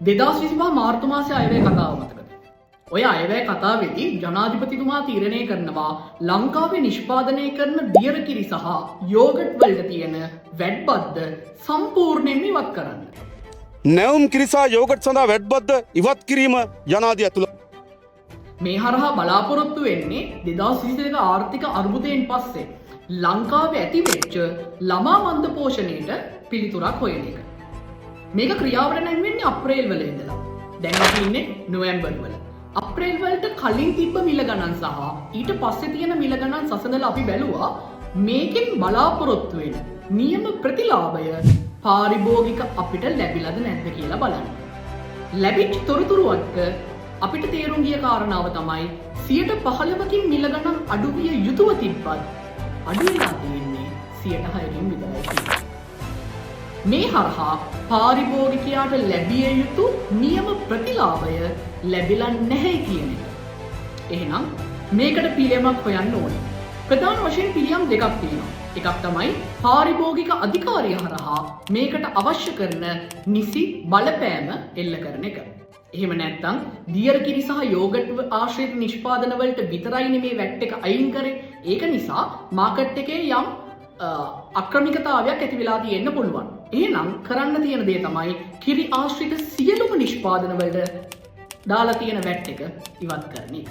2025 මාර්තු මාසයේ අයවැය කතාව මතකද? ඔය අයවැය කතාවේදී ජනාධිපතිතුමා තීරණය කරනවා ලංකාවේ නිෂ්පාදනය කරන දියර කිරි සහ යෝගට් වලට තියෙන වැට් බද්ද සම්පූර්ණයෙන්ම ඉවත් කරන්න. නැවුම් කිරි සහ යෝගට් සඳහා වැට් බද්ද ඉවත් කිරීම ජනාධිපති ඇතුළත මේ හරහා බලාපොරොත්තු වෙන්නේ 2022 ආර්ථික අර්බුදයෙන් පස්සේ ලංකාවේ ඇති වෙච්ච ළමා මන්ද පෝෂණයට පිළිතුරක් හොයන එක. මේක ක්‍රියාවට නැංවෙන්නේ අප්‍රේල් වල ඉඳලා. දැන් අපි ඉන්නේ නොවැම්බර් වල. අප්‍රේල් වලට කලින් තිබ්බ මිල ගණන් සහ ඊට පස්සේ තියෙන මිල ගණන් සසඳලා අපි බැලුවා මේකෙන් බලාපොරොත්තු වෙන නියම ප්‍රතිලාභය පාරිභෝගික අපිට ලැබිලාද නැද්ද කියලා බලන්න. ලැබිච්ච තොරතුරු එක්ක අපිට තේරුම් ගිය කාරණාව තමයි 15%කින් මිල ගණන් අඩු විය යුතුව තිබ්බත් අඩු වෙලා තියෙන්නේ 6%කින් විතරයි. මේ හරහා පාරිභෝගිකයාට ලැබිය යුතු නියම ප්‍රතිලාභය ලැබිලා නැහැ කියන එක. එහෙනම් මේකට පිළියමක් හොයන්න ඕනේ. ප්‍රධාන වශයෙන් පිළියම් දෙකක් තියෙනවා. එකක් තමයි පාරිභෝගික අධිකාරිය හරහා මේකට අවශ්‍ය කරන නිසි බලපෑම එල්ල කරන එක. එහෙම නැත්නම් දියර කිරි සහ යෝගට් ආශ්‍රිත නිෂ්පාදන වලට විතරයිනේ මේ වැට් එක අයින් කරේ. ඒක නිසා මාකට් එකේ යම් අක්‍රමිකතාවයක් ඇති වෙලා තියෙන්න පුළුවන්. එහෙනම් කරන්න තියෙන දේ තමයි කිරි ආශ්‍රිත සියලුම නිෂ්පාදන වලට දාලා තියෙන වැට් එක ඉවත් කරන එක.